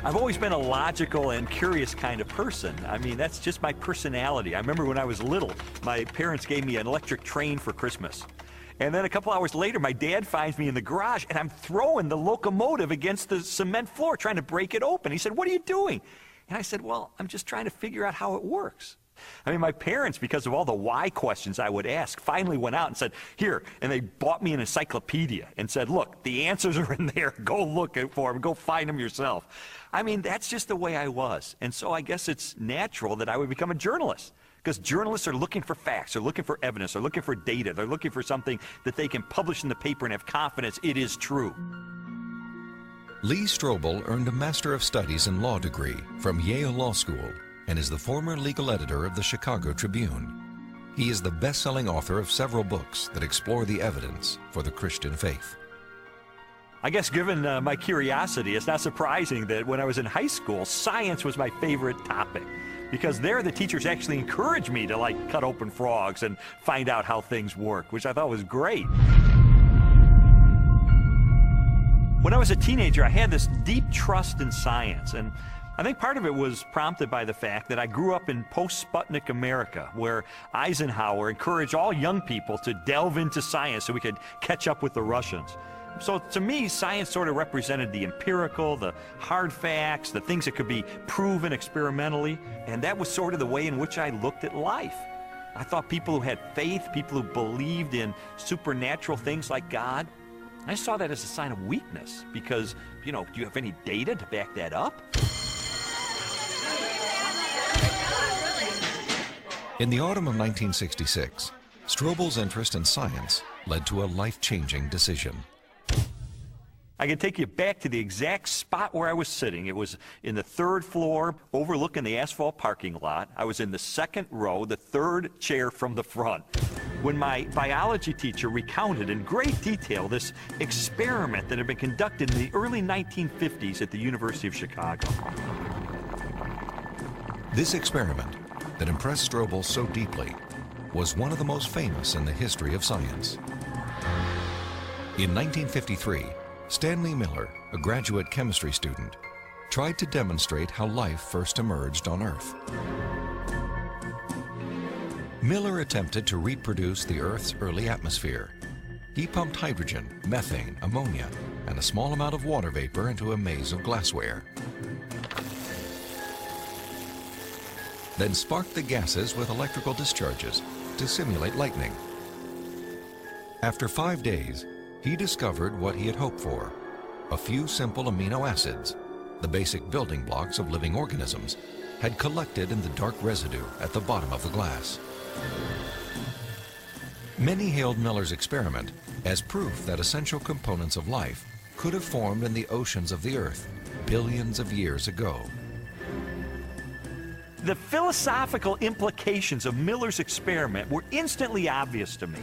I've always been a logical and curious kind of person. I mean, that's just my personality. I remember when I was little, my parents gave me an electric train for Christmas. And then a couple hours later, my dad finds me in the garage, and I'm throwing the locomotive against the cement floor, trying to break it open. He said, "What are you doing?" And I said, "Well, I'm just trying to figure out how it works." I mean, my parents, because of all the why questions I would ask, finally went out and said, "Here," and they bought me an encyclopedia and said, "Look, the answers are in there. Go look for them. Go find them yourself." I mean, that's just the way I was. And so I guess it's natural that I would become a journalist, because journalists are looking for facts, they're looking for evidence, they're looking for data, they're looking for something that they can publish in the paper and have confidence it is true. Lee Strobel earned a Master of Studies in Law degree from Yale Law School and is the former legal editor of the Chicago Tribune. He is the best-selling author of several books that explore the evidence for the Christian faith. I guess given my curiosity, it's not surprising that when I was in high school, science was my favorite topic, because there the teachers actually encouraged me to like cut open frogs and find out how things work, which I thought was great. When I was a teenager, I had this deep trust in science, and I think part of it was prompted by the fact that I grew up in post-Sputnik America, where Eisenhower encouraged all young people to delve into science so we could catch up with the Russians. So to me, science sort of represented the empirical, the hard facts, the things that could be proven experimentally, and that was sort of the way in which I looked at life. I thought people who had faith, people who believed in supernatural things like God, I saw that as a sign of weakness, because, you know, do you have any data to back that up? In the autumn of 1966, Strobel's interest in science led to a life-changing decision. I can take you back to the exact spot where I was sitting. It was in the third floor, overlooking the asphalt parking lot. I was in the second row, the third chair from the front, when my biology teacher recounted in great detail this experiment that had been conducted in the early 1950s at the University of Chicago. This experiment that impressed Strobel so deeply was one of the most famous in the history of science. In 1953, Stanley Miller, a graduate chemistry student, tried to demonstrate how life first emerged on Earth. Miller attempted to reproduce the Earth's early atmosphere. He pumped hydrogen, methane, ammonia, and a small amount of water vapor into a maze of glassware. Then sparked the gases with electrical discharges to simulate lightning. After 5 days, he discovered what he had hoped for: a few simple amino acids, the basic building blocks of living organisms, had collected in the dark residue at the bottom of the glass. Many hailed Miller's experiment as proof that essential components of life could have formed in the oceans of the Earth billions of years ago. The philosophical implications of Miller's experiment were instantly obvious to me.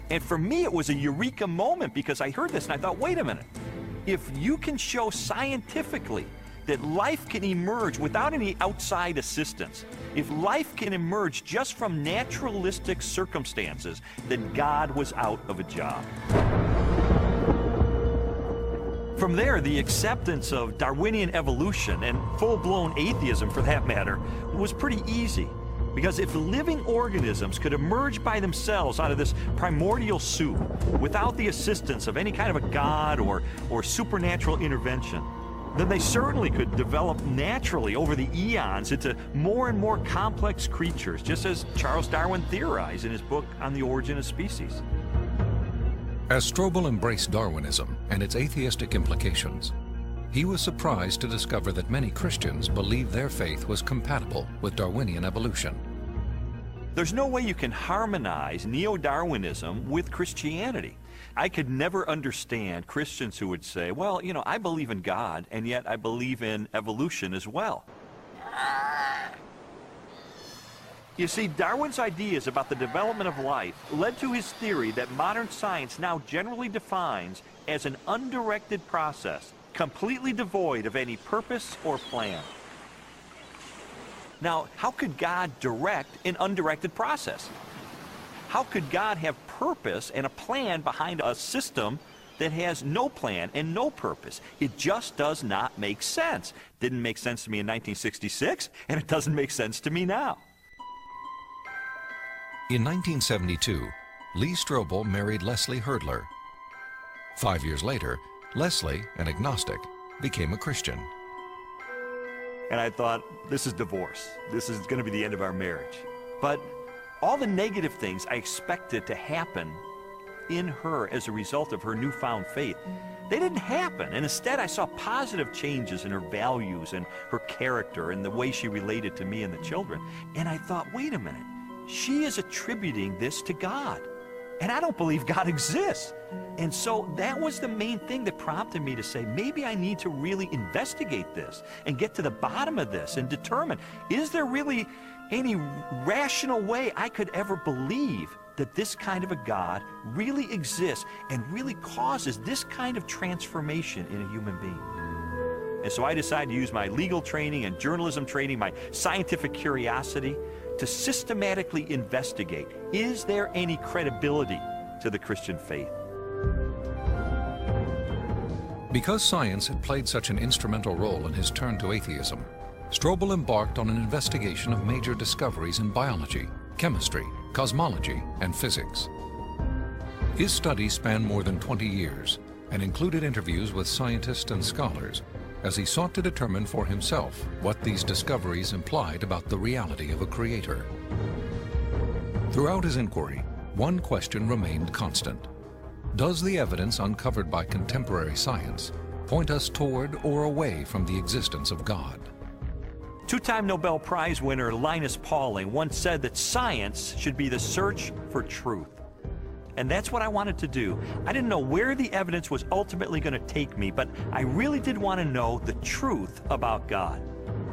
And for me, it was a eureka moment, because I heard this and I thought, wait a minute. If you can show scientifically that life can emerge without any outside assistance, if life can emerge just from naturalistic circumstances, then God was out of a job. From there, the acceptance of Darwinian evolution, and full-blown atheism for that matter, was pretty easy. Because if living organisms could emerge by themselves out of this primordial soup without the assistance of any kind of a god or supernatural intervention, then they certainly could develop naturally over the eons into more and more complex creatures, just as Charles Darwin theorized in his book On the Origin of Species. As Strobel embraced Darwinism and its atheistic implications, he was surprised to discover that many Christians believed their faith was compatible with Darwinian evolution. There's no way you can harmonize neo-Darwinism with Christianity. I could never understand Christians who would say, well, you know, I believe in God, and yet I believe in evolution as well. You see, Darwin's ideas about the development of life led to his theory that modern science now generally defines as an undirected process, completely devoid of any purpose or plan. Now, how could God direct an undirected process? How could God have purpose and a plan behind a system that has no plan and no purpose. It just does not make sense. Didn't make sense to me in 1966, and it doesn't make sense to me now. In 1972, Lee Strobel married Leslie Hurdler. 5 years later, Leslie, an agnostic, became a Christian. And I thought, this is divorce. This is going to be the end of our marriage. But all the negative things I expected to happen in her as a result of her newfound faith, they didn't happen. And instead, I saw positive changes in her values and her character and the way she related to me and the children. And I thought, wait a minute. She is attributing this to God. And I don't believe God exists. And so that was the main thing that prompted me to say, maybe I need to really investigate this and get to the bottom of this and determine, is there really any rational way I could ever believe that this kind of a God really exists and really causes this kind of transformation in a human being? And so I decided to use my legal training and journalism training, my scientific curiosity, to systematically investigate, is there any credibility to the Christian faith? Because science had played such an instrumental role in his turn to atheism, Strobel embarked on an investigation of major discoveries in biology, chemistry, cosmology, and physics. His studies spanned more than 20 years and included interviews with scientists and scholars as he sought to determine for himself what these discoveries implied about the reality of a creator. Throughout his inquiry, one question remained constant. Does the evidence uncovered by contemporary science point us toward or away from the existence of God? Two-time Nobel Prize winner Linus Pauling once said that science should be the search for truth. And that's what I wanted to do. I didn't know where the evidence was ultimately going to take me, but I really did want to know the truth about God.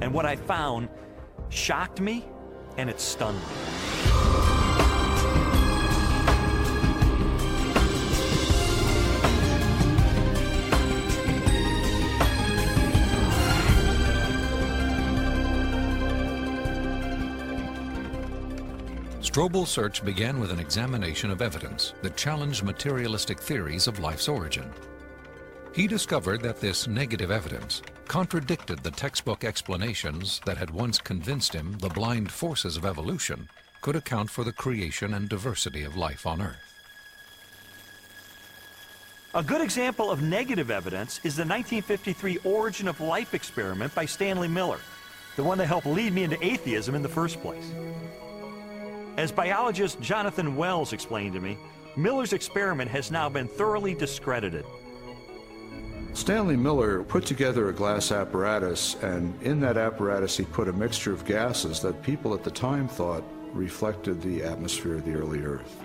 And what I found shocked me, and it stunned me. Strobel's search began with an examination of evidence that challenged materialistic theories of life's origin. He discovered that this negative evidence contradicted the textbook explanations that had once convinced him the blind forces of evolution could account for the creation and diversity of life on Earth. A good example of negative evidence is the 1953 Origin of Life experiment by Stanley Miller, the one that helped lead me into atheism in the first place. As biologist Jonathan Wells explained to me, Miller's experiment has now been thoroughly discredited. Stanley Miller put together a glass apparatus, and in that apparatus he put a mixture of gases that people at the time thought reflected the atmosphere of the early Earth.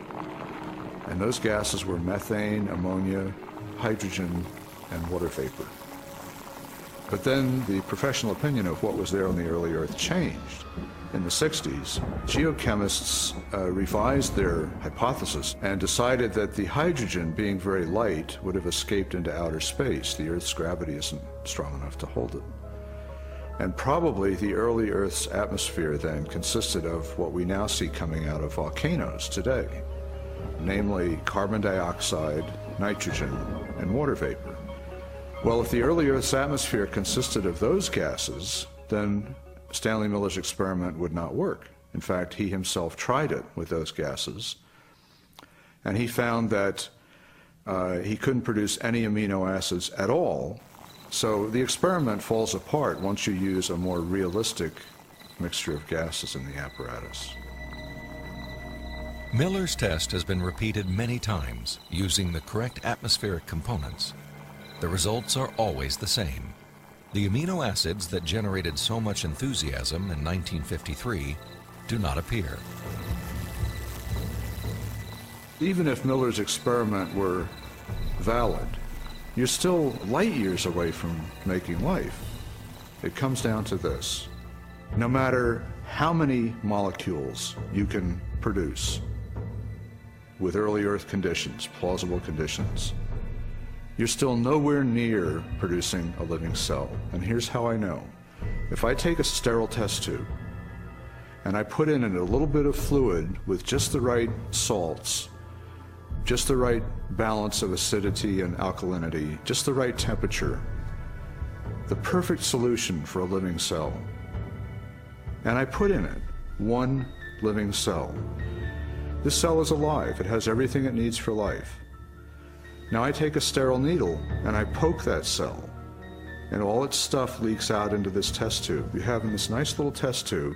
And those gases were methane, ammonia, hydrogen, and water vapor. But then the professional opinion of what was there on the early Earth changed. In the 60s, geochemists revised their hypothesis and decided that the hydrogen, being very light, would have escaped into outer space. The Earth's gravity isn't strong enough to hold it. And probably the early Earth's atmosphere then consisted of what we now see coming out of volcanoes today, namely carbon dioxide, nitrogen, and water vapor. Well, if the early Earth's atmosphere consisted of those gases, then Stanley Miller's experiment would not work. In fact, he himself tried it with those gases, and he found that he couldn't produce any amino acids at all. So the experiment falls apart once you use a more realistic mixture of gases in the apparatus. Miller's test has been repeated many times using the correct atmospheric components. The results are always the same. The amino acids that generated so much enthusiasm in 1953 do not appear. Even if Miller's experiment were valid, you're still light years away from making life. It comes down to this. No matter how many molecules you can produce with early Earth conditions, plausible conditions, you're still nowhere near producing a living cell. And here's how I know. If I take a sterile test tube and I put in a little bit of fluid with just the right salts, just the right balance of acidity and alkalinity, just the right temperature, the perfect solution for a living cell. And I put in it one living cell. This cell is alive. It has everything it needs for life. Now I take a sterile needle and I poke that cell, and all its stuff leaks out into this test tube. You have in this nice little test tube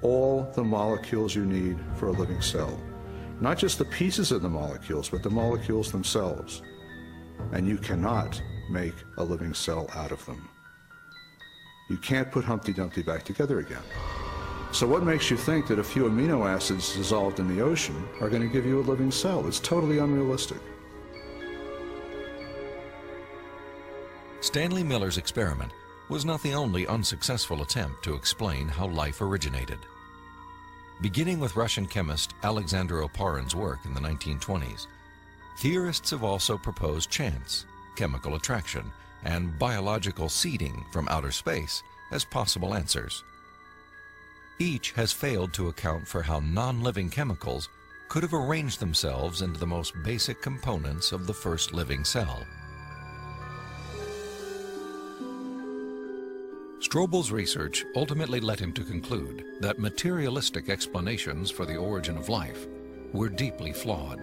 all the molecules you need for a living cell. Not just the pieces of the molecules, but the molecules themselves. And you cannot make a living cell out of them. You can't put Humpty Dumpty back together again. So what makes you think that a few amino acids dissolved in the ocean are going to give you a living cell? It's totally unrealistic. Stanley Miller's experiment was not the only unsuccessful attempt to explain how life originated. Beginning with Russian chemist Alexander Oparin's work in the 1920s, theorists have also proposed chance, chemical attraction, and biological seeding from outer space as possible answers. Each has failed to account for how non-living chemicals could have arranged themselves into the most basic components of the first living cell. Strobel's research ultimately led him to conclude that materialistic explanations for the origin of life were deeply flawed.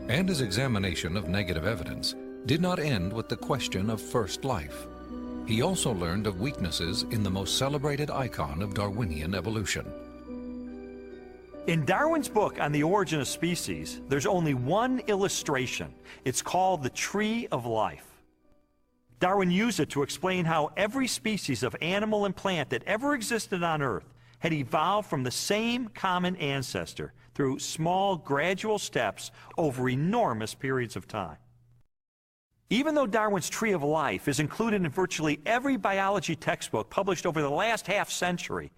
And his examination of negative evidence did not end with the question of first life. He also learned of weaknesses in the most celebrated icon of Darwinian evolution. In Darwin's book on the origin of species, there's only one illustration. It's called the Tree of Life. Darwin used it to explain how every species of animal and plant that ever existed on Earth had evolved from the same common ancestor through small, gradual steps over enormous periods of time. Even though Darwin's Tree of Life is included in virtually every biology textbook published over the last half-century,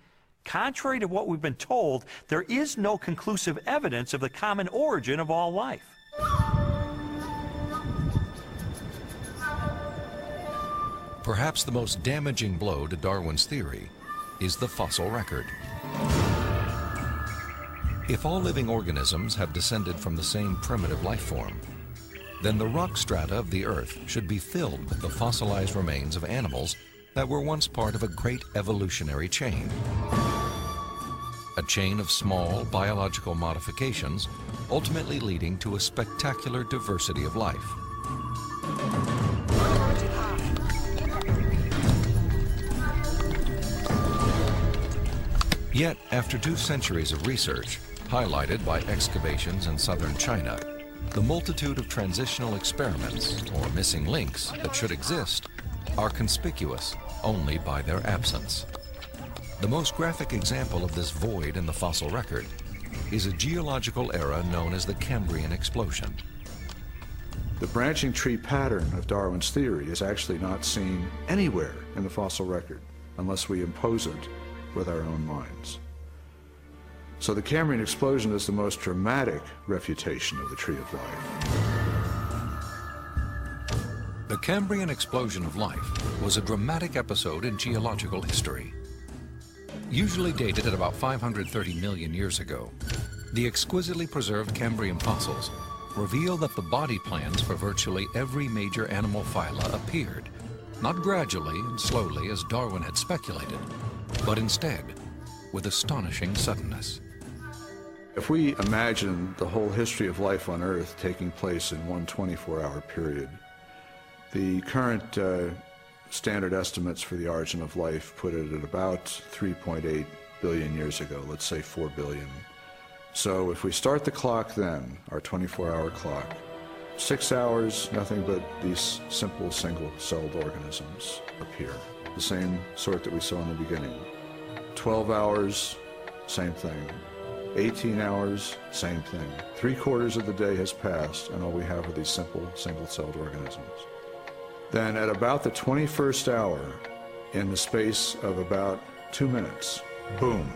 contrary to what we've been told, there is no conclusive evidence of the common origin of all life. Perhaps the most damaging blow to Darwin's theory is the fossil record. If all living organisms have descended from the same primitive life form, then the rock strata of the Earth should be filled with the fossilized remains of animals that were once part of a great evolutionary chain. A chain of small biological modifications, ultimately leading to a spectacular diversity of life. Yet, after 2 centuries of research, highlighted by excavations in southern China, the multitude of transitional experiments, or missing links, that should exist are conspicuous only by their absence. The most graphic example of this void in the fossil record is a geological era known as the Cambrian explosion. The branching tree pattern of Darwin's theory is actually not seen anywhere in the fossil record unless we impose it with our own minds. So the Cambrian explosion is the most dramatic refutation of the Tree of Life. The Cambrian explosion of life was a dramatic episode in geological history. Usually dated at about 530 million years ago, the exquisitely preserved Cambrian fossils reveal that the body plans for virtually every major animal phyla appeared, not gradually and slowly as Darwin had speculated, but instead with astonishing suddenness. If we imagine the whole history of life on Earth taking place in one 24-hour period, the current standard estimates for the origin of life put it at about 3.8 billion years ago, let's say 4 billion. So if we start the clock then, our 24-hour clock, 6 hours, nothing but these simple single-celled organisms appear, the same sort that we saw in the beginning. 12 hours, same thing. 18 hours, same thing. 3/4 of the day has passed, and all we have are these simple single-celled organisms. Then at about the 21st hour, in the space of about 2 minutes, boom,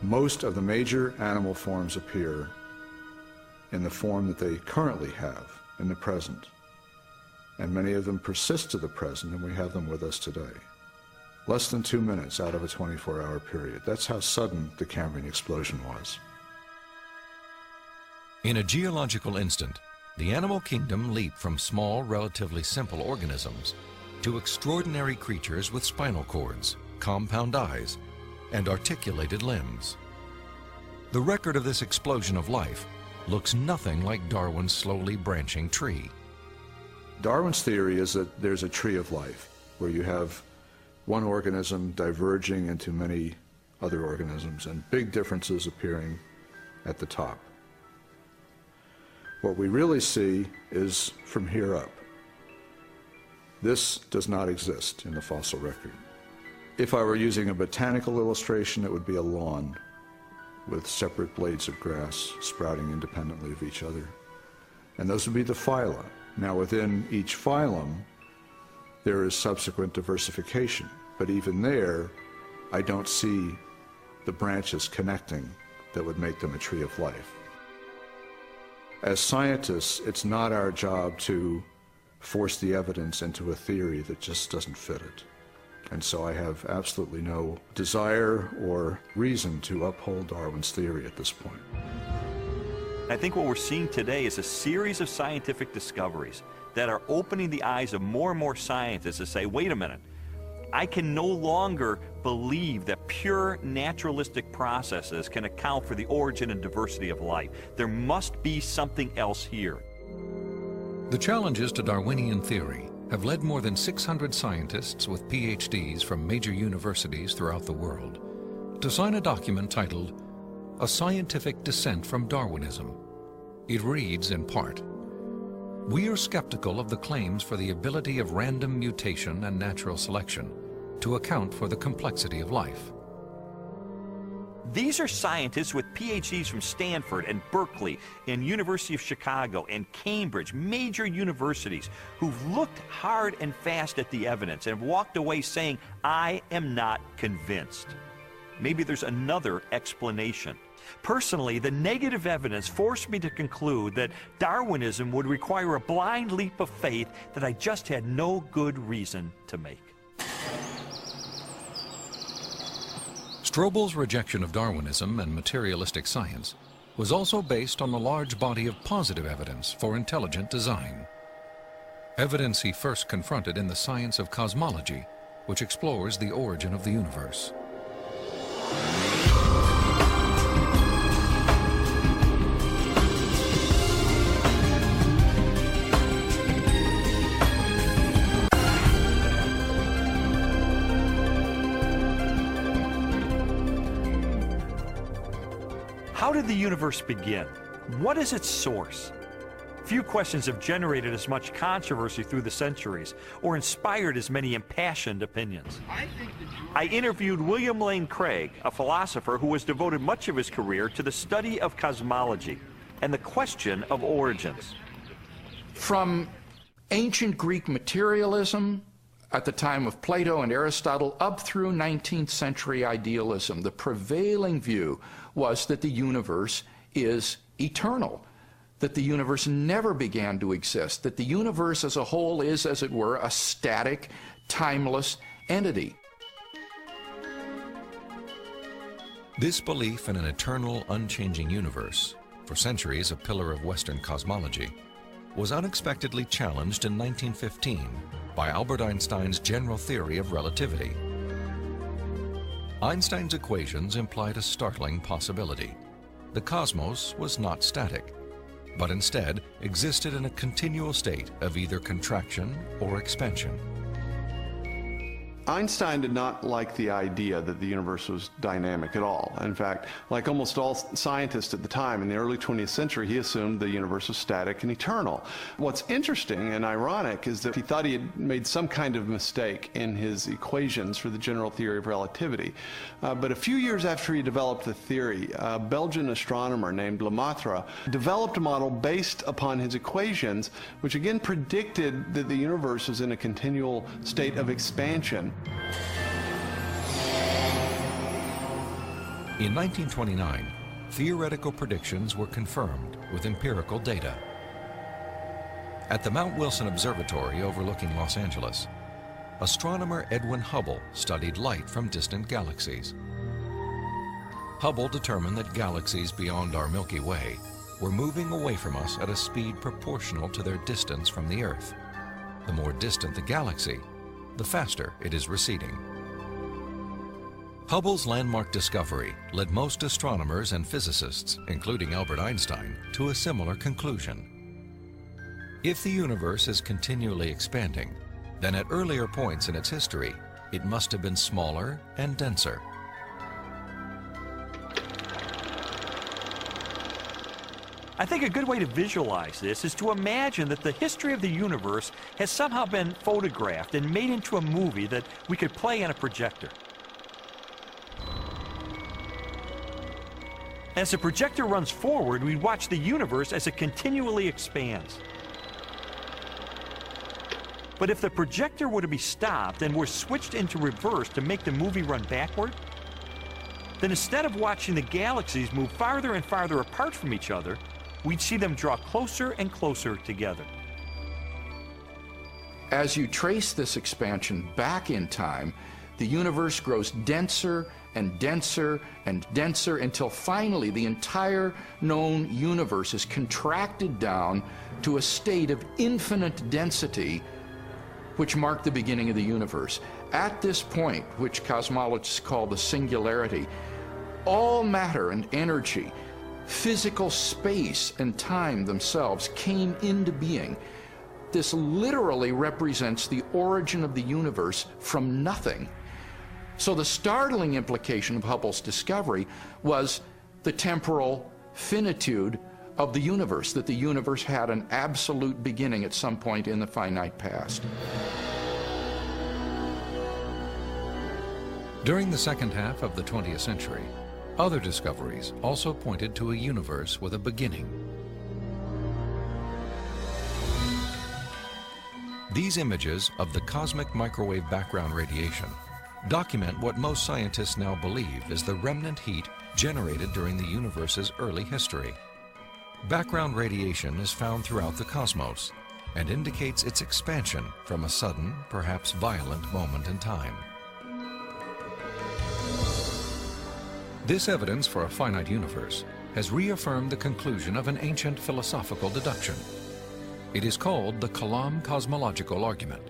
most of the major animal forms appear in the form that they currently have in the present. And many of them persist to the present, and we have them with us today. Less than 2 minutes out of a 24-hour period. That's how sudden the Cambrian explosion was. In a geological instant, the animal kingdom leaped from small, relatively simple organisms to extraordinary creatures with spinal cords, compound eyes, and articulated limbs. The record of this explosion of life looks nothing like Darwin's slowly branching tree. Darwin's theory is that there's a tree of life, where you have one organism diverging into many other organisms and big differences appearing at the top. What we really see is from here up. This does not exist in the fossil record. If I were using a botanical illustration, it would be a lawn with separate blades of grass sprouting independently of each other. And those would be the phyla. Now, within each phylum, there is subsequent diversification. But even there, I don't see the branches connecting that would make them a tree of life. As scientists, it's not our job to force the evidence into a theory that just doesn't fit it. And so I have absolutely no desire or reason to uphold Darwin's theory at this point. I think what we're seeing today is a series of scientific discoveries that are opening the eyes of more and more scientists to say, wait a minute, I can no longer believe that pure naturalistic processes can account for the origin and diversity of life. There must be something else here. The challenges to Darwinian theory have led more than 600 scientists with PhDs from major universities throughout the world to sign a document titled A Scientific Dissent from Darwinism. It reads in part, "We are skeptical of the claims for the ability of random mutation and natural selection to account for the complexity of life." These are scientists with PhDs from Stanford and Berkeley and University of Chicago and Cambridge, major universities, who've looked hard and fast at the evidence and walked away saying, I am not convinced. Maybe there's another explanation. Personally, the negative evidence forced me to conclude that Darwinism would require a blind leap of faith that I just had no good reason to make. Strobel's rejection of Darwinism and materialistic science was also based on a large body of positive evidence for intelligent design. Evidence he first confronted in the science of cosmology, which explores the origin of the universe. How did the universe begin? What is its source? Few questions have generated as much controversy through the centuries or inspired as many impassioned opinions. I interviewed William Lane Craig, a philosopher who has devoted much of his career to the study of cosmology and the question of origins. From ancient Greek materialism at the time of Plato and Aristotle up through 19th century idealism, the prevailing view was that the universe is eternal, that the universe never began to exist, that the universe as a whole is, as it were, a static, timeless entity. This belief in an eternal, unchanging universe, for centuries a pillar of Western cosmology, was unexpectedly challenged in 1915 by Albert Einstein's general theory of relativity. Einstein's equations implied a startling possibility. The cosmos was not static, but instead existed in a continual state of either contraction or expansion. Einstein did not like the idea that the universe was dynamic at all. In fact, like almost all scientists at the time in the early 20th century, he assumed the universe was static and eternal. What's interesting and ironic is that he thought he had made some kind of mistake in his equations for the general theory of relativity. But a few years after he developed the theory, a Belgian astronomer named Lemaitre developed a model based upon his equations, which again predicted that the universe was in a continual state of expansion. In 1929, theoretical predictions were confirmed with empirical data. At the Mount Wilson Observatory overlooking Los Angeles, astronomer Edwin Hubble studied light from distant galaxies. Hubble determined that galaxies beyond our Milky Way were moving away from us at a speed proportional to their distance from the Earth. The more distant the galaxy, the faster it is receding. Hubble's landmark discovery led most astronomers and physicists, including Albert Einstein, to a similar conclusion. If the universe is continually expanding, then at earlier points in its history, it must have been smaller and denser. I think a good way to visualize this is to imagine that the history of the universe has somehow been photographed and made into a movie that we could play on a projector. As the projector runs forward, we watch the universe as it continually expands. But if the projector were to be stopped and were switched into reverse to make the movie run backward, then instead of watching the galaxies move farther and farther apart from each other, we'd see them draw closer and closer together. As you trace this expansion back in time, the universe grows denser and denser and denser until finally the entire known universe is contracted down to a state of infinite density, which marked the beginning of the universe. At this point, which cosmologists call the singularity, all matter and energy, physical space and time themselves came into being. This literally represents the origin of the universe from nothing. So the startling implication of Hubble's discovery was the temporal finitude of the universe, that the universe had an absolute beginning at some point in the finite past. During the second half of the 20th century, other discoveries also pointed to a universe with a beginning. These images of the cosmic microwave background radiation document what most scientists now believe is the remnant heat generated during the universe's early history. Background radiation is found throughout the cosmos and indicates its expansion from a sudden, perhaps violent moment in time. This evidence for a finite universe has reaffirmed the conclusion of an ancient philosophical deduction. It is called the Kalam cosmological argument.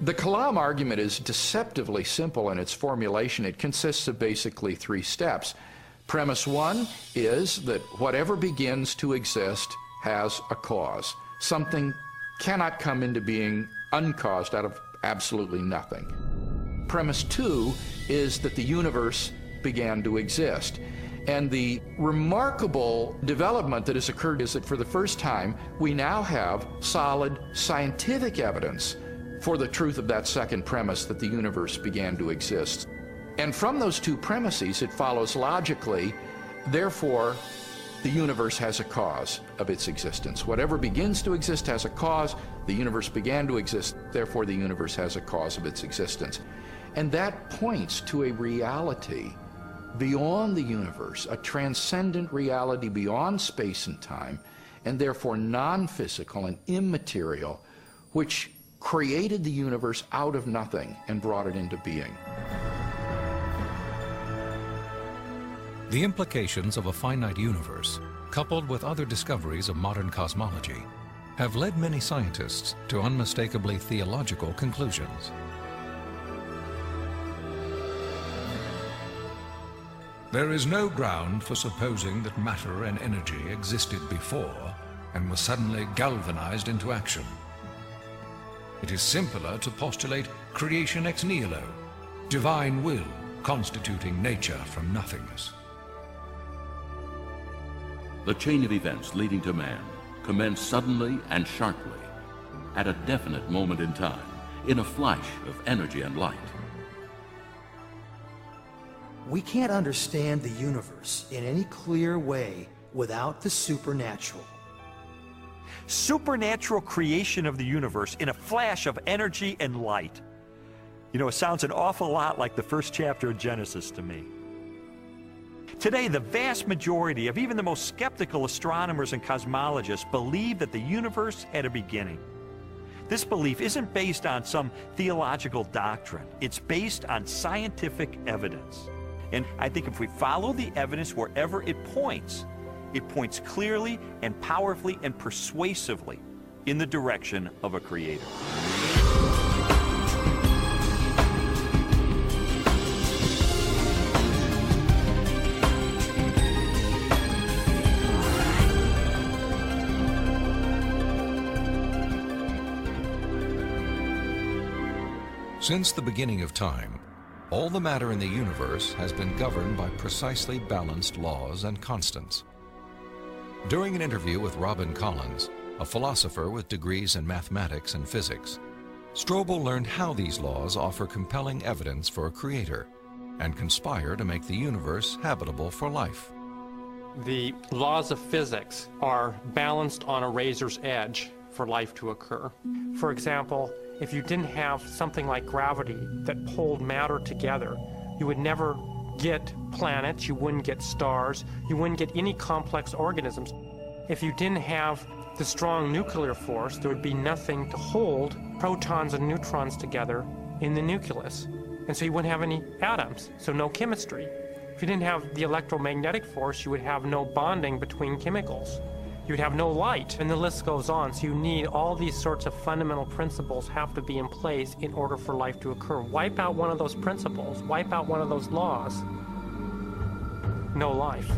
The Kalam argument is deceptively simple in its formulation. It consists of basically 3 steps. Premise 1 is that whatever begins to exist has a cause. Something cannot come into being uncaused out of absolutely nothing. Premise 2 is that the universe began to exist. And the remarkable development that has occurred is that for the first time, we now have solid scientific evidence for the truth of that second premise, that the universe began to exist. And from those 2 premises, it follows logically, therefore, the universe has a cause of its existence. Whatever begins to exist has a cause. The universe began to exist, therefore the universe has a cause of its existence. And that points to a reality beyond the universe, a transcendent reality beyond space and time, and therefore non-physical and immaterial, which created the universe out of nothing and brought it into being. The implications of a finite universe, coupled with other discoveries of modern cosmology, have led many scientists to unmistakably theological conclusions. There is no ground for supposing that matter and energy existed before and were suddenly galvanized into action. It is simpler to postulate creation ex nihilo, divine will constituting nature from nothingness. The chain of events leading to man commenced suddenly and sharply, at a definite moment in time, in a flash of energy and light. We can't understand the universe in any clear way without the supernatural. Supernatural creation of the universe in a flash of energy and light. You know, it sounds an awful lot like the first chapter of Genesis to me. Today, the vast majority of even the most skeptical astronomers and cosmologists believe that the universe had a beginning. This belief isn't based on some theological doctrine. It's based on scientific evidence. And I think if we follow the evidence wherever it points, it points clearly and powerfully and persuasively in the direction of a creator. Since the beginning of time, all the matter in the universe has been governed by precisely balanced laws and constants. During an interview with Robin Collins, a philosopher with degrees in mathematics and physics, Strobel learned how these laws offer compelling evidence for a creator and conspire to make the universe habitable for life. The laws of physics are balanced on a razor's edge for life to occur. For example, if you didn't have something like gravity that pulled matter together, you would never get planets, you wouldn't get stars, you wouldn't get any complex organisms. If you didn't have the strong nuclear force, there would be nothing to hold protons and neutrons together in the nucleus. And so you wouldn't have any atoms, so no chemistry. If you didn't have the electromagnetic force, you would have no bonding between chemicals. You would have no light, and the list goes on. So you need all these sorts of fundamental principles have to be in place in order for life to occur. Wipe out one of those principles, wipe out one of those laws, no life.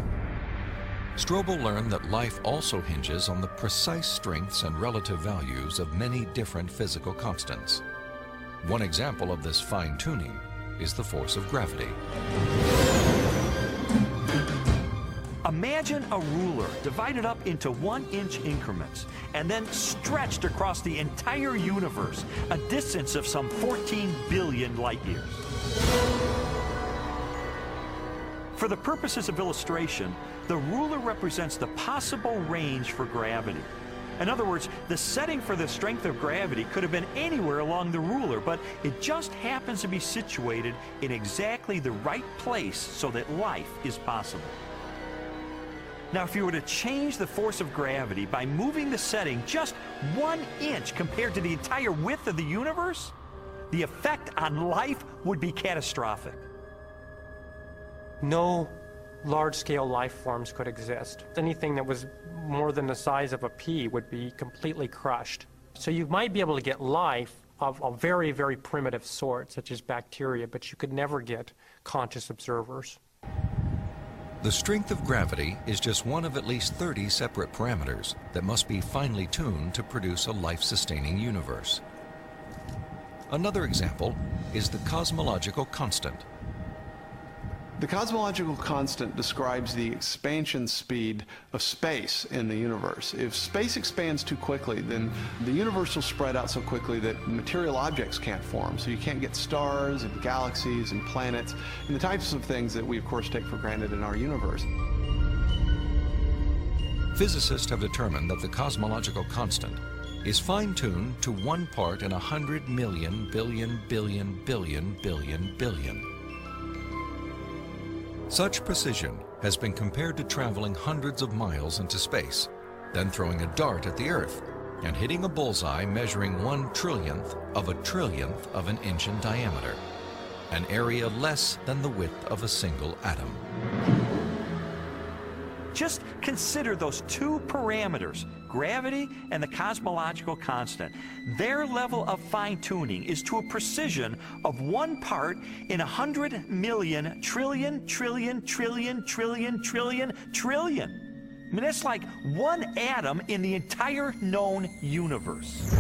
Strobel learned that life also hinges on the precise strengths and relative values of many different physical constants. One example of this fine-tuning is the force of gravity. Imagine a ruler divided up into 1-inch increments and then stretched across the entire universe, a distance of some 14 billion light years. For the purposes of illustration, the ruler represents the possible range for gravity. In other words, the setting for the strength of gravity could have been anywhere along the ruler, but it just happens to be situated in exactly the right place so that life is possible. Now, if you were to change the force of gravity by moving the setting just 1 inch compared to the entire width of the universe, the effect on life would be catastrophic. No large-scale life forms could exist. Anything that was more than the size of a pea would be completely crushed. So you might be able to get life of a very, very primitive sort, such as bacteria, but you could never get conscious observers. The strength of gravity is just one of at least 30 separate parameters that must be finely tuned to produce a life-sustaining universe. Another example is the cosmological constant. The cosmological constant describes the expansion speed of space in the universe. If space expands too quickly, then the universe will spread out so quickly that material objects can't form. So you can't get stars and galaxies and planets and the types of things that we, of course, take for granted in our universe. Physicists have determined that the cosmological constant is fine-tuned to 1 part in 100 million billion billion billion billion billion. Such precision has been compared to traveling hundreds of miles into space, then throwing a dart at the Earth and hitting a bullseye measuring 1/trillionth of an inch in diameter, an area less than the width of a single atom. Just consider those two parameters, gravity and the cosmological constant. Their level of fine-tuning is to a precision of 1 part in 100 million trillion trillion trillion trillion trillion trillion. I mean, that's like 1 atom in the entire known universe.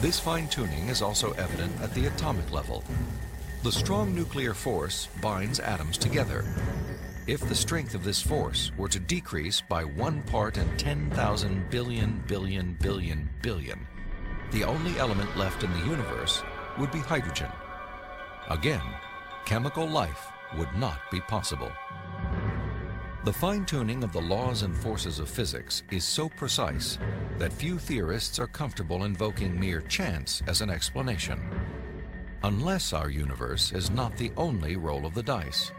This fine-tuning is also evident at the atomic level. The strong nuclear force binds atoms together. If the strength of this force were to decrease by 1 part in 10,000 billion billion billion billion, the only element left in the universe would be hydrogen. Again, chemical life would not be possible. The fine-tuning of the laws and forces of physics is so precise that few theorists are comfortable invoking mere chance as an explanation, unless our universe is not the only roll of the dice.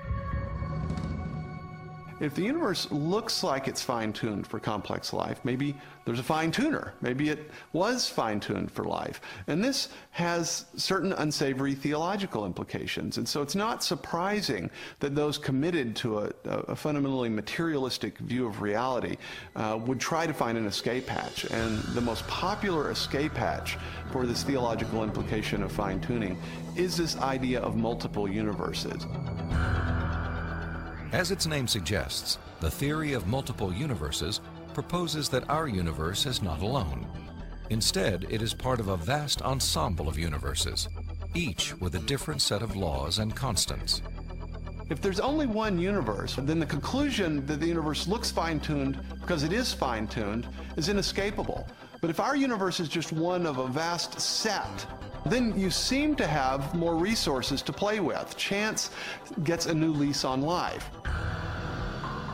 If the universe looks like it's fine-tuned for complex life, maybe there's a fine-tuner. Maybe it was fine-tuned for life. And this has certain unsavory theological implications. And so it's not surprising that those committed to a fundamentally materialistic view of reality would try to find an escape hatch. And the most popular escape hatch for this theological implication of fine-tuning is this idea of multiple universes. As its name suggests, the theory of multiple universes proposes that our universe is not alone. Instead, it is part of a vast ensemble of universes, each with a different set of laws and constants. If there's only one universe, then the conclusion that the universe looks fine-tuned because it is fine-tuned is inescapable. But if our universe is just one of a vast set, then you seem to have more resources to play with. Chance gets a new lease on life.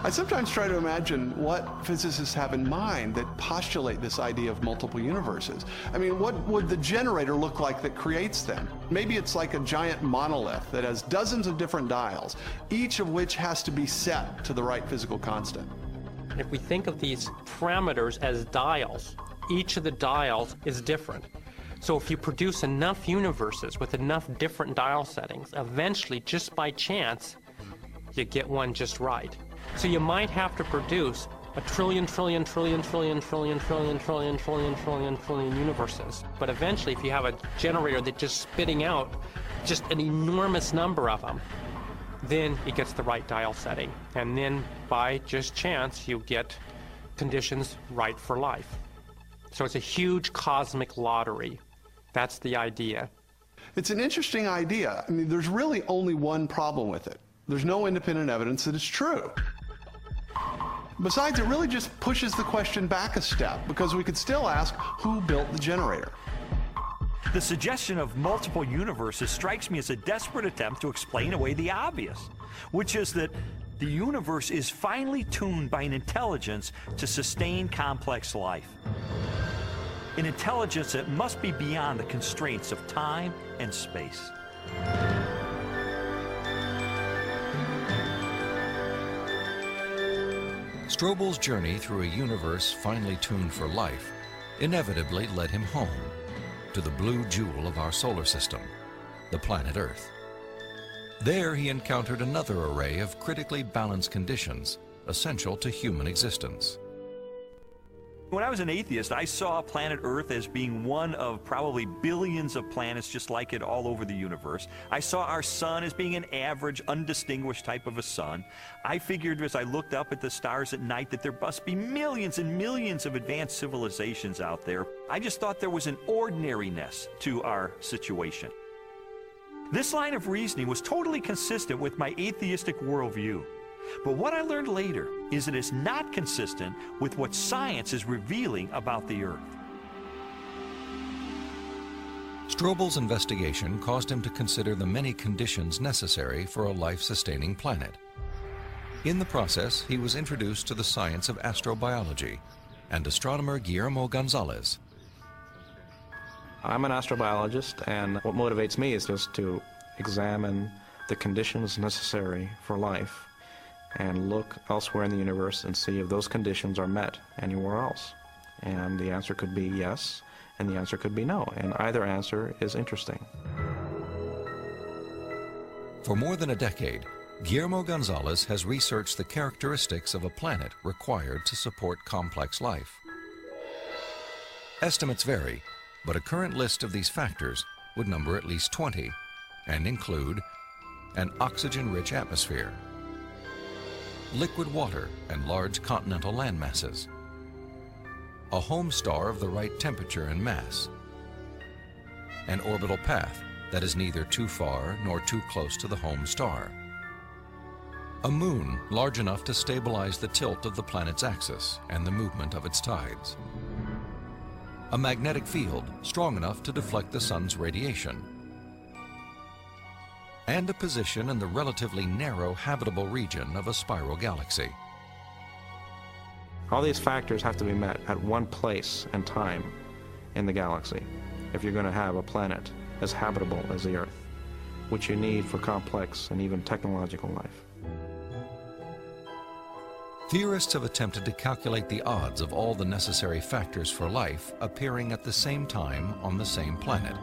I sometimes try to imagine what physicists have in mind that postulate this idea of multiple universes. I mean, what would the generator look like that creates them? Maybe it's like a giant monolith that has dozens of different dials, each of which has to be set to the right physical constant. If we think of these parameters as dials, each of the dials is different. So if you produce enough universes with enough different dial settings, eventually, just by chance, you get one just right. So you might have to produce a trillion universes. But eventually, if you have a generator that's just spitting out just an enormous number of them, then it gets the right dial setting. And then by just chance, you get conditions right for life. So it's a huge cosmic lottery. That's the idea. It's an interesting idea. I mean, there's really only one problem with it. There's no independent evidence that it's true. Besides, it really just pushes the question back a step, because we could still ask, who built the generator? The suggestion of multiple universes strikes me as a desperate attempt to explain away the obvious, which is that the universe is finely tuned by an intelligence to sustain complex life. An intelligence that must be beyond the constraints of time and space. Strobel's journey through a universe finely tuned for life inevitably led him home, to the blue jewel of our solar system, the planet Earth. There he encountered another array of critically balanced conditions essential to human existence. When I was an atheist, I saw planet Earth as being one of probably billions of planets just like it all over the universe. I saw our sun as being an average, undistinguished type of a sun. I figured as I looked up at the stars at night that there must be millions and millions of advanced civilizations out there. I just thought there was an ordinariness to our situation. This line of reasoning was totally consistent with my atheistic worldview. But what I learned later is it is not consistent with what science is revealing about the Earth. Strobel's investigation caused him to consider the many conditions necessary for a life-sustaining planet. In the process, he was introduced to the science of astrobiology and astronomer Guillermo Gonzalez. I'm an astrobiologist, and what motivates me is just to examine the conditions necessary for life and look elsewhere in the universe and see if those conditions are met anywhere else. And the answer could be yes, and the answer could be no, and either answer is interesting. For more than a decade, Guillermo Gonzalez has researched the characteristics of a planet required to support complex life. Estimates vary, but a current list of these factors would number at least 20 and include an oxygen-rich atmosphere, liquid water and large continental landmasses, a home star of the right temperature and mass, an orbital path that is neither too far nor too close to the home star, a moon large enough to stabilize the tilt of the planet's axis and the movement of its tides, a magnetic field strong enough to deflect the sun's radiation, and a position in the relatively narrow habitable region of a spiral galaxy. All these factors have to be met at one place and time in the galaxy if you're going to have a planet as habitable as the Earth, which you need for complex and even technological life. Theorists have attempted to calculate the odds of all the necessary factors for life appearing at the same time on the same planet.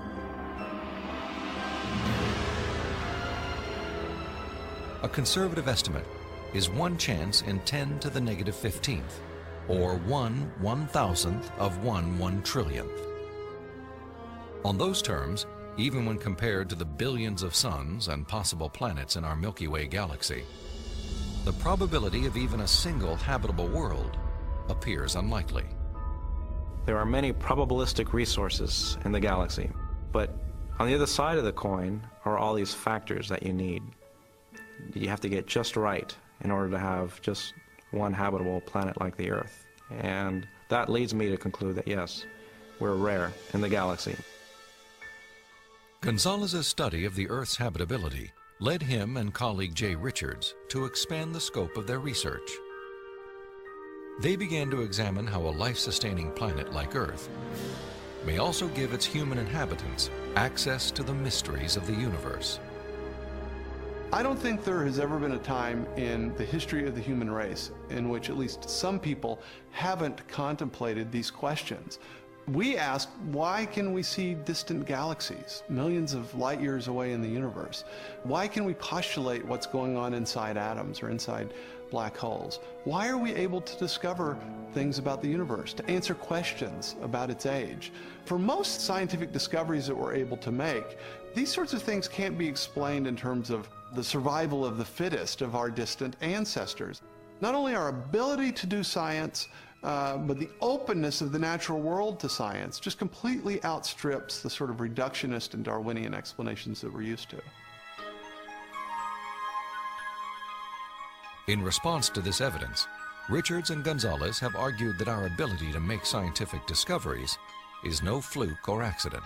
A conservative estimate is 1 chance in 10 to the negative 15th, or 1/1000th of 1 trillionth. On those terms, even when compared to the billions of suns and possible planets in our Milky Way galaxy, the probability of even a single habitable world appears unlikely. There are many probabilistic resources in the galaxy, but on the other side of the coin are all these factors that you need. You have to get just right in order to have just one habitable planet like the Earth. And that leads me to conclude that yes, we're rare in the galaxy. Gonzalez's study of the Earth's habitability led him and colleague Jay Richards to expand the scope of their research. They began to examine how a life-sustaining planet like Earth may also give its human inhabitants access to the mysteries of the universe. I don't think there has ever been a time in the history of the human race in which at least some people haven't contemplated these questions. We ask, why can we see distant galaxies, millions of light years away in the universe? Why can we postulate what's going on inside atoms or inside black holes? Why are we able to discover things about the universe, to answer questions about its age? For most scientific discoveries that we're able to make, these sorts of things can't be explained in terms of the survival of the fittest of our distant ancestors. Not only our ability to do science, but the openness of the natural world to science just completely outstrips the sort of reductionist and Darwinian explanations that we're used to. In response to this evidence, Richards and Gonzalez have argued that our ability to make scientific discoveries is no fluke or accident.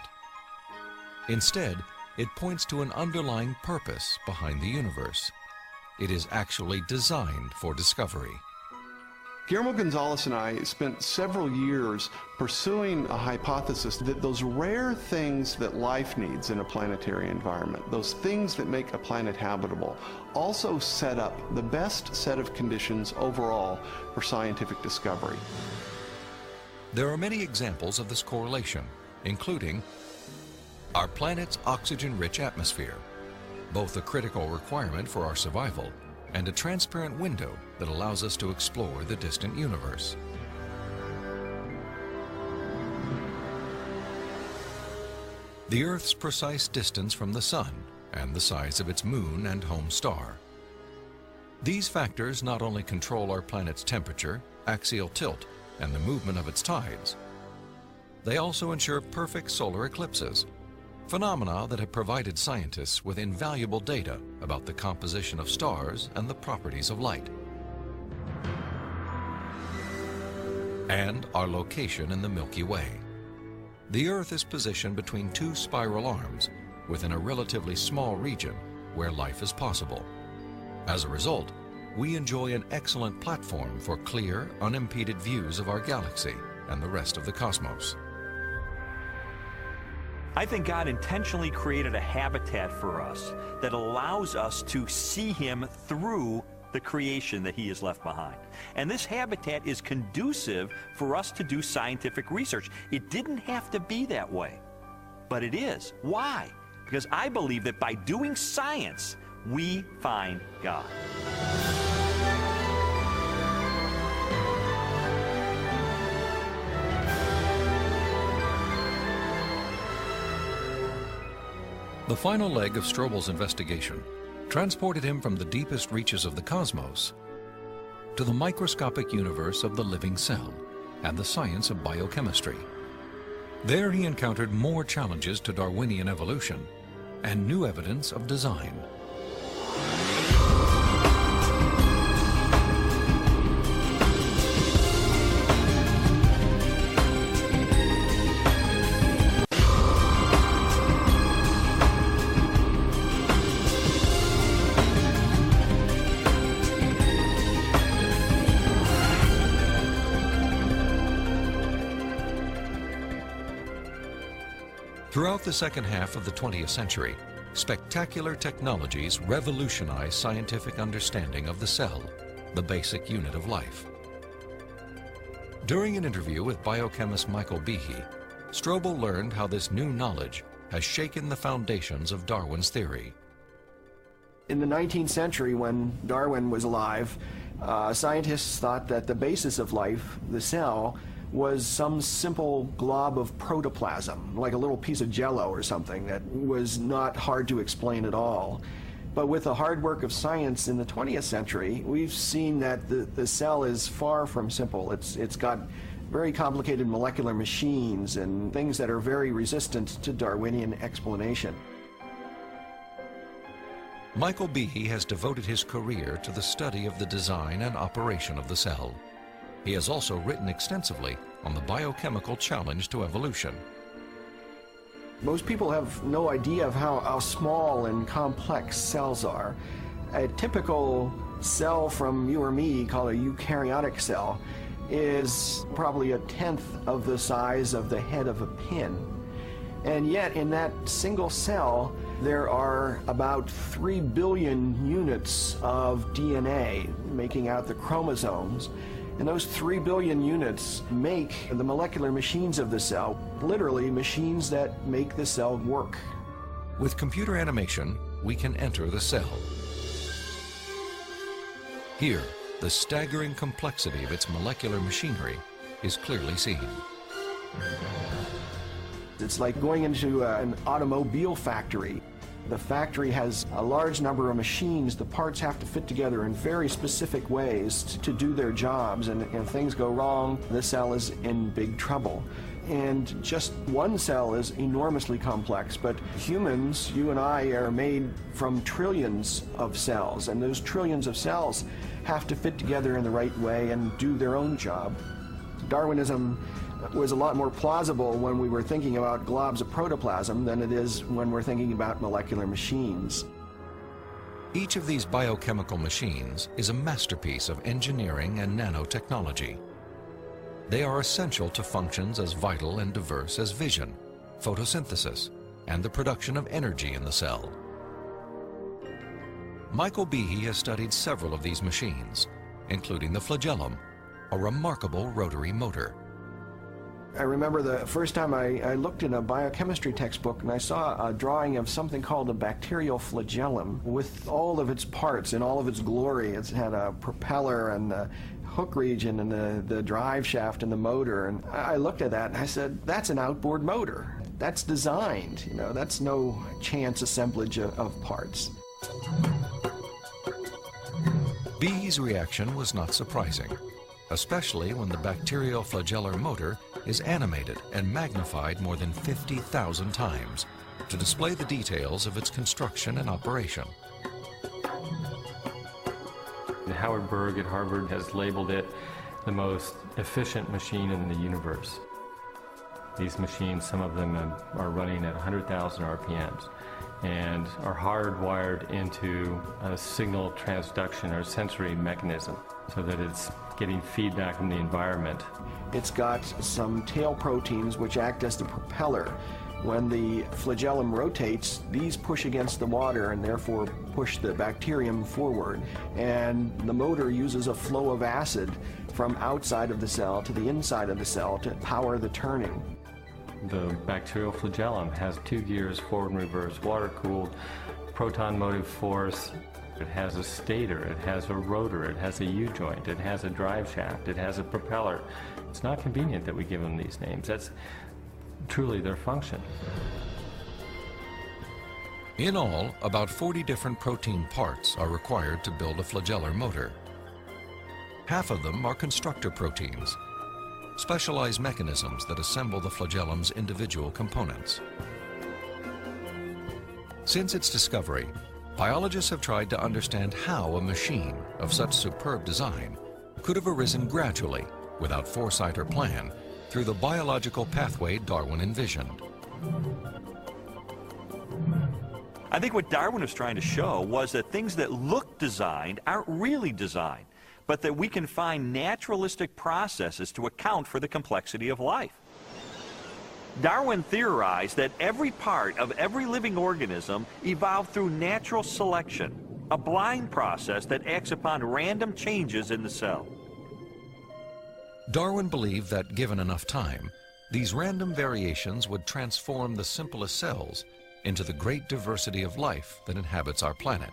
Instead, it points to an underlying purpose behind the universe. It is actually designed for discovery. Guillermo Gonzalez and I spent several years pursuing a hypothesis that those rare things that life needs in a planetary environment, those things that make a planet habitable, also set up the best set of conditions overall for scientific discovery. There are many examples of this correlation, including our planet's oxygen-rich atmosphere, both a critical requirement for our survival and a transparent window that allows us to explore the distant universe. The Earth's precise distance from the Sun and the size of its moon and home star. These factors not only control our planet's temperature, axial tilt, and the movement of its tides, they also ensure perfect solar eclipses, phenomena that have provided scientists with invaluable data about the composition of stars and the properties of light. And our location in the Milky Way. The Earth is positioned between two spiral arms within a relatively small region where life is possible. As a result, we enjoy an excellent platform for clear, unimpeded views of our galaxy and the rest of the cosmos. I think God intentionally created a habitat for us that allows us to see Him through the creation that He has left behind. And this habitat is conducive for us to do scientific research. It didn't have to be that way, but it is. Why? Because I believe that by doing science, we find God. The final leg of Strobel's investigation transported him from the deepest reaches of the cosmos to the microscopic universe of the living cell and the science of biochemistry. There he encountered more challenges to Darwinian evolution and new evidence of design. Throughout the second half of the 20th century, spectacular technologies revolutionized scientific understanding of the cell the basic unit of life. During an interview with biochemist Michael Behe, Strobel learned how this new knowledge has shaken the foundations of Darwin's theory. In the 19th century, when Darwin was alive, scientists thought that the basis of life, the cell, was some simple glob of protoplasm, like a little piece of jello or something that was not hard to explain at all. But with the hard work of science in the 20th century, we've seen that the cell is far from simple. It's got very complicated molecular machines and things that are very resistant to Darwinian explanation. Michael Behe has devoted his career to the study of the design and operation of the cell. He has also written extensively on the biochemical challenge to evolution. Most people have no idea of how small and complex cells are. A typical cell from you or me, called a eukaryotic cell, is probably 1/10 of the size of the head of a pin. And yet in that single cell, there are about 3 billion units of DNA making out the chromosomes. And those 3 billion units make the molecular machines of the cell, literally machines that make the cell work. With computer animation, we can enter the cell. Here, the staggering complexity of its molecular machinery is clearly seen. It's like going into an automobile factory. The factory has a large number of machines. The parts have to fit together in very specific ways to do their jobs, and if things go wrong, the cell is in big trouble. And just one cell is enormously complex, but humans, you and I, are made from trillions of cells, and those trillions of cells have to fit together in the right way and do their own job. Darwinism was a lot more plausible when we were thinking about globs of protoplasm than it is when we're thinking about molecular machines. Each of these biochemical machines is a masterpiece of engineering and nanotechnology. They are essential to functions as vital and diverse as vision, photosynthesis, and the production of energy in the cell. Michael Behe has studied several of these machines, including the flagellum, a remarkable rotary motor. I remember the first time I looked in a biochemistry textbook and I saw a drawing of something called a bacterial flagellum with all of its parts in all of its glory. It had a propeller and the hook region and the drive shaft and the motor. And I looked at that and I said, that's an outboard motor. That's designed, you know, that's no chance assemblage of parts. Behe's reaction was not surprising, especially when the bacterial flagellar motor is animated and magnified more than 50,000 times to display the details of its construction and operation. Howard Berg at Harvard has labeled it the most efficient machine in the universe. These machines, some of them are running at 100,000 RPMs and are hardwired into a signal transduction or sensory mechanism so that it's getting feedback from the environment. It's got some tail proteins which act as the propeller. When the flagellum rotates, these push against the water and therefore push the bacterium forward. And the motor uses a flow of acid from outside of the cell to the inside of the cell to power the turning. The bacterial flagellum has 2 gears, forward and reverse, water-cooled, proton motive force. It has a stator, it has a rotor, it has a U-joint, it has a drive shaft, it has a propeller. It's not convenient that we give them these names. That's truly their function. In all, about 40 different protein parts are required to build a flagellar motor. Half of them are constructor proteins, specialized mechanisms that assemble the flagellum's individual components. Since its discovery, biologists have tried to understand how a machine of such superb design could have arisen gradually, without foresight or plan, through the biological pathway Darwin envisioned. I think what Darwin was trying to show was that things that look designed aren't really designed, but that we can find naturalistic processes to account for the complexity of life. Darwin theorized that every part of every living organism evolved through natural selection. a blind process that acts upon random changes in the cell. Darwin believed that given enough time, these random variations would transform the simplest cells into the great diversity of life that inhabits our planet.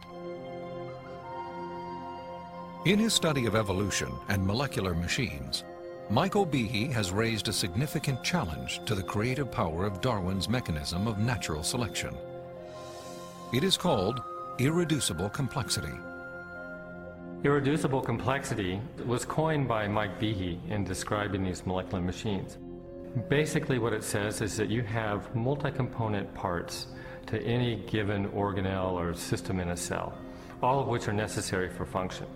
In his study of evolution and molecular machines, Michael Behe has raised a significant challenge to the creative power of Darwin's mechanism of natural selection. It is called irreducible complexity. Irreducible complexity was coined by Mike Behe in describing these molecular machines. Basically what it says is that you have multi-component parts to any given organelle or system in a cell, all of which are necessary for function.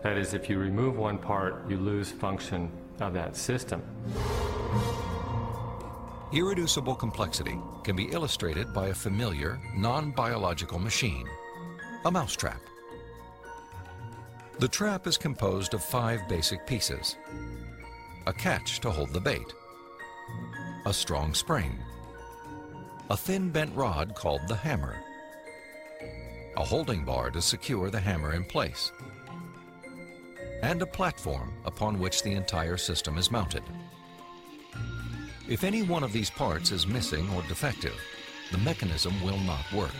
That is, if you remove one part, you lose function of that system. Irreducible complexity can be illustrated by a familiar, non-biological machine, a mousetrap. The trap is composed of 5 basic pieces: a catch to hold the bait, a strong spring, a thin bent rod called the hammer, a holding bar to secure the hammer in place, and a platform upon which the entire system is mounted. If any one of these parts is missing or defective, the mechanism will not work.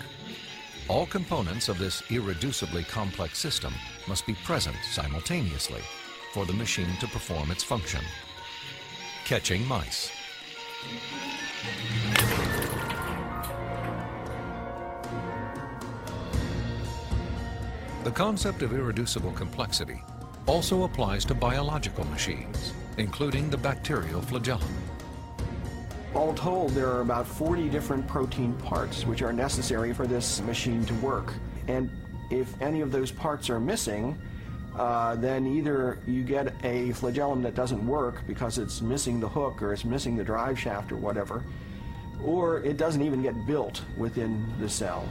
All components of this irreducibly complex system must be present simultaneously for the machine to perform its function. Catching mice. The concept of irreducible complexity also applies to biological machines, including the bacterial flagellum. All told, there are about 40 different protein parts which are necessary for this machine to work. And if any of those parts are missing, then either you get a flagellum that doesn't work because it's missing the hook or it's missing the drive shaft or whatever, or it doesn't even get built within the cell.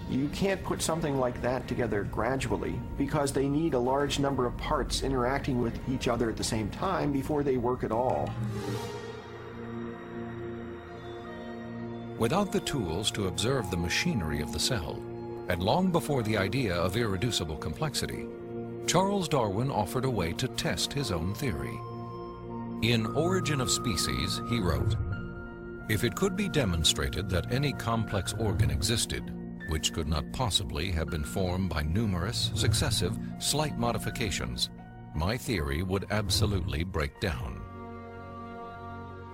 You can't put something like that together gradually because they need a large number of parts interacting with each other at the same time before they work at all. Without the tools to observe the machinery of the cell, and long before the idea of irreducible complexity, Charles Darwin offered a way to test his own theory. In Origin of Species, he wrote, "If it could be demonstrated that any complex organ existed, which could not possibly have been formed by numerous, successive, slight modifications, my theory would absolutely break down."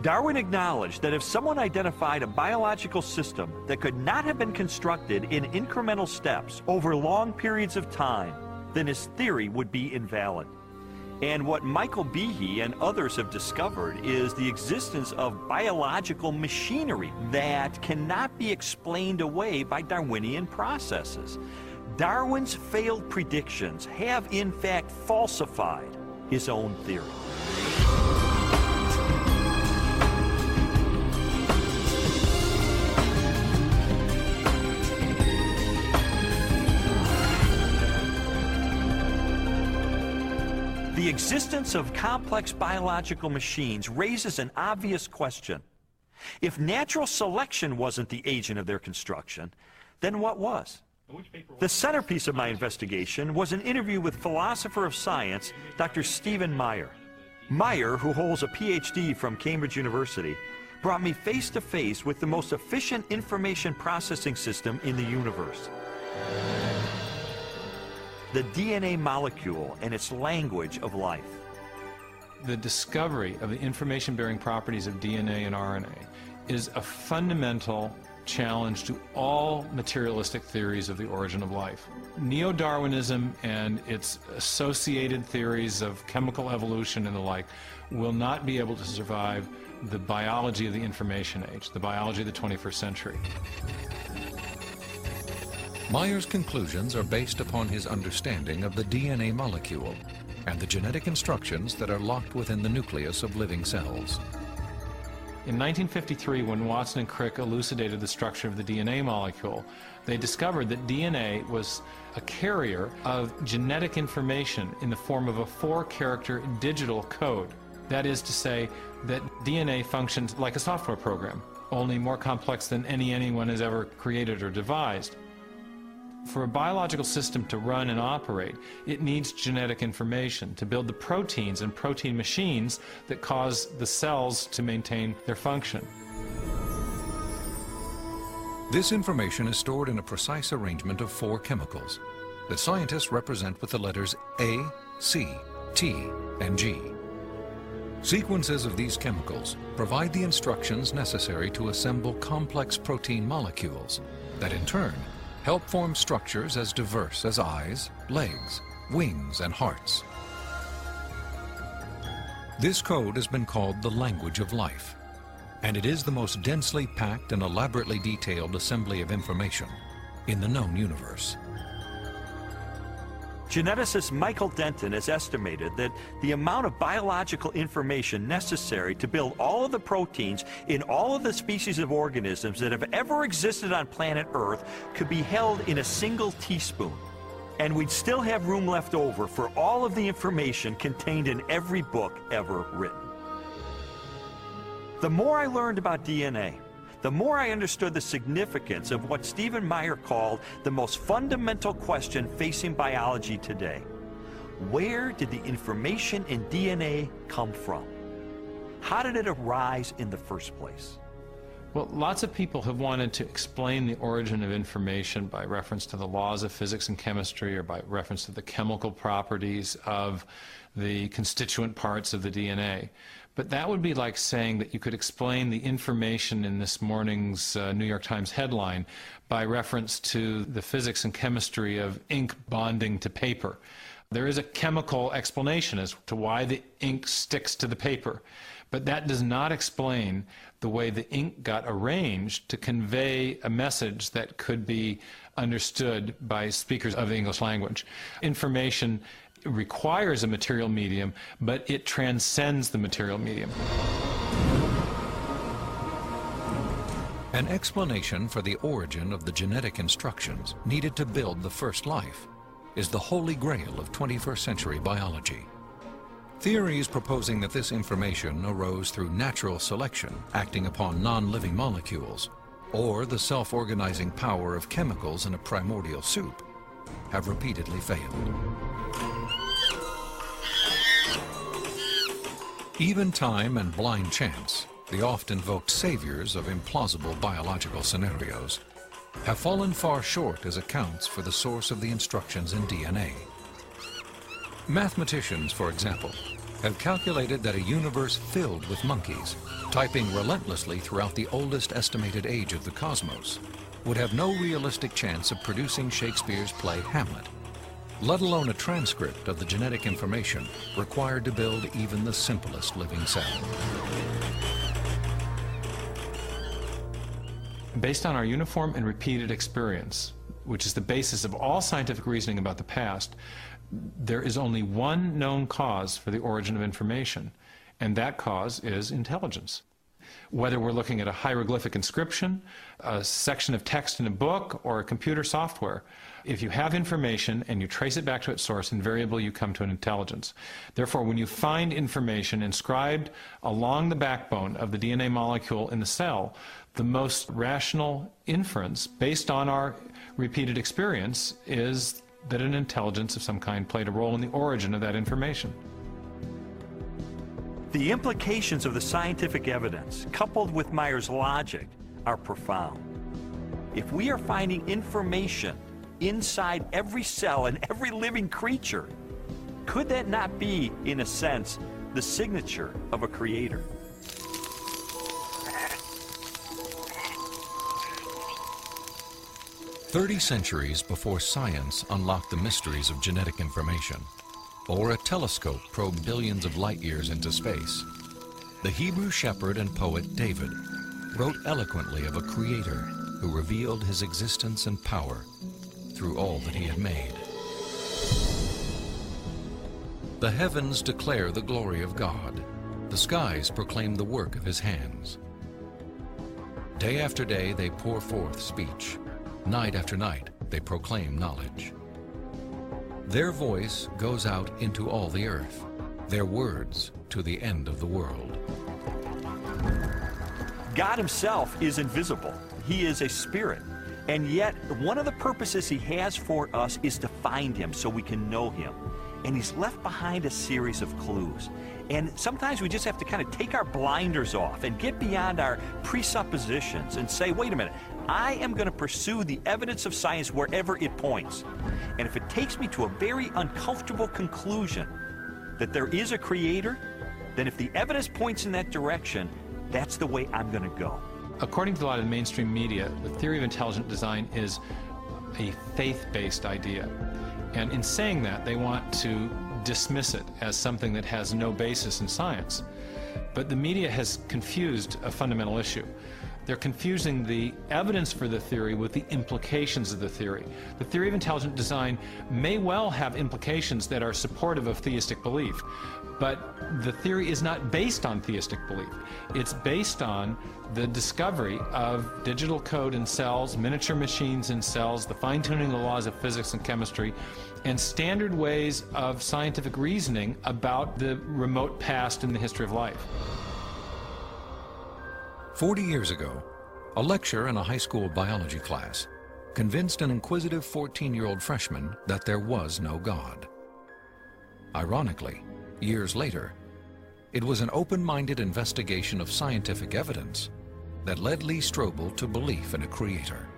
Darwin acknowledged that if someone identified a biological system that could not have been constructed in incremental steps over long periods of time, then his theory would be invalid. And what Michael Behe and others have discovered is the existence of biological machinery that cannot be explained away by Darwinian processes. Darwin's failed predictions have in fact falsified his own theory. The existence of complex biological machines raises an obvious question. If natural selection wasn't the agent of their construction, then what was? The centerpiece of my investigation was an interview with philosopher of science, Dr. Stephen Meyer. Meyer, who holds a PhD from Cambridge University, brought me face to face with the most efficient information processing system in the universe. The DNA molecule and its language of life. The discovery of the information-bearing properties of DNA and RNA is a fundamental challenge to all materialistic theories of the origin of life. Neo-Darwinism and its associated theories of chemical evolution and the like will not be able to survive the biology of the information age, the biology of the 21st century. Meyer's conclusions are based upon his understanding of the DNA molecule and the genetic instructions that are locked within the nucleus of living cells. In 1953, when Watson and Crick elucidated the structure of the DNA molecule, they discovered that DNA was a carrier of genetic information in the form of a 4-character digital code. That is to say that DNA functions like a software program, only more complex than anyone has ever created or devised. For a biological system to run and operate, it needs genetic information to build the proteins and protein machines that cause the cells to maintain their function. This information is stored in a precise arrangement of 4 chemicals that scientists represent with the letters A, C, T, and G. Sequences of these chemicals provide the instructions necessary to assemble complex protein molecules that in turn help form structures as diverse as eyes, legs, wings, and hearts. This code has been called the language of life, and it is the most densely packed and elaborately detailed assembly of information in the known universe. Geneticist Michael Denton has estimated that the amount of biological information necessary to build all of the proteins in all of the species of organisms that have ever existed on planet Earth could be held in a single teaspoon. And we'd still have room left over for all of the information contained in every book ever written. The more I learned about DNA, the more I understood the significance of what Stephen Meyer called the most fundamental question facing biology today. Where did the information in DNA come from? How did it arise in the first place? Well, lots of people have wanted to explain the origin of information by reference to the laws of physics and chemistry, or by reference to the chemical properties of the constituent parts of the DNA. But that would be like saying that you could explain the information in this morning's New York Times headline by reference to the physics and chemistry of ink bonding to paper. There is a chemical explanation as to why the ink sticks to the paper, but that does not explain the way the ink got arranged to convey a message that could be understood by speakers of the English language. Information requires a material medium, but it transcends the material medium. An explanation for the origin of the genetic instructions needed to build the first life is the holy grail of 21st century biology. Theories proposing that this information arose through natural selection acting upon non-living molecules, or the self-organizing power of chemicals in a primordial soup, have repeatedly failed. Even time and blind chance, the oft-invoked saviors of implausible biological scenarios, have fallen far short as accounts for the source of the instructions in DNA. Mathematicians, for example, have calculated that a universe filled with monkeys, typing relentlessly throughout the oldest estimated age of the cosmos, would have no realistic chance of producing Shakespeare's play Hamlet, let alone a transcript of the genetic information required to build even the simplest living cell. Based on our uniform and repeated experience, which is the basis of all scientific reasoning about the past, there is only one known cause for the origin of information, and that cause is intelligence. Whether we're looking at a hieroglyphic inscription, a section of text in a book, or a computer software, if you have information and you trace it back to its source, invariably you come to an intelligence. Therefore, when you find information inscribed along the backbone of the DNA molecule in the cell, the most rational inference, based on our repeated experience, is that an intelligence of some kind played a role in the origin of that information. The implications of the scientific evidence, coupled with Meyer's logic, are profound. If we are finding information inside every cell and every living creature, could that not be, in a sense, the signature of a creator? "30 centuries before science unlocked the mysteries of genetic information, or a telescope probed billions of light years into space, the Hebrew shepherd and poet David wrote eloquently of a creator who revealed his existence and power through all that he had made. The heavens declare the glory of God. The skies proclaim the work of his hands. Day after day they pour forth speech. Night after night they proclaim knowledge. Their voice goes out into all the earth, their words to the end of the world." God himself is invisible. He is a spirit. And yet, one of the purposes he has for us is to find him so we can know him. And he's left behind a series of clues. And sometimes we just have to kind of take our blinders off and get beyond our presuppositions and say, wait a minute, I am going to pursue the evidence of science wherever it points. And if it takes me to a very uncomfortable conclusion that there is a creator, then if the evidence points in that direction, that's the way I'm going to go. According to a lot of the mainstream media, the theory of intelligent design is a faith-based idea. And in saying that, they want to dismiss it as something that has no basis in science. But the media has confused a fundamental issue. They're confusing the evidence for the theory with the implications of the theory. The theory of intelligent design may well have implications that are supportive of theistic belief, but the theory is not based on theistic belief. It's based on the discovery of digital code in cells, miniature machines in cells, the fine-tuning of the laws of physics and chemistry, and standard ways of scientific reasoning about the remote past in the history of life. 40 years ago, a lecturer in a high school biology class convinced an inquisitive 14-year-old freshman that there was no God. Ironically, years later, it was an open-minded investigation of scientific evidence that led Lee Strobel to belief in a creator.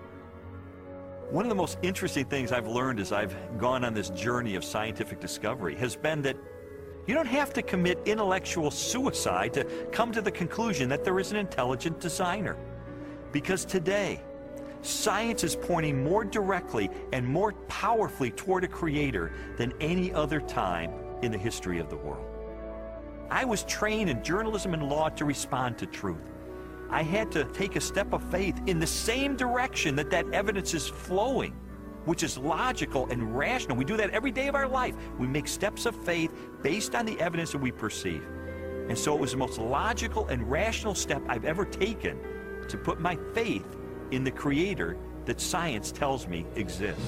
One of the most interesting things I've learned as I've gone on this journey of scientific discovery has been that you don't have to commit intellectual suicide to come to the conclusion that there is an intelligent designer. Because today, science is pointing more directly and more powerfully toward a creator than any other time in the history of the world. I was trained in journalism and law to respond to truth. I had to take a step of faith in the same direction that evidence is flowing, which is logical and rational. We do that every day of our life. We make steps of faith based on the evidence that we perceive. And so it was the most logical and rational step I've ever taken to put my faith in the creator that science tells me exists.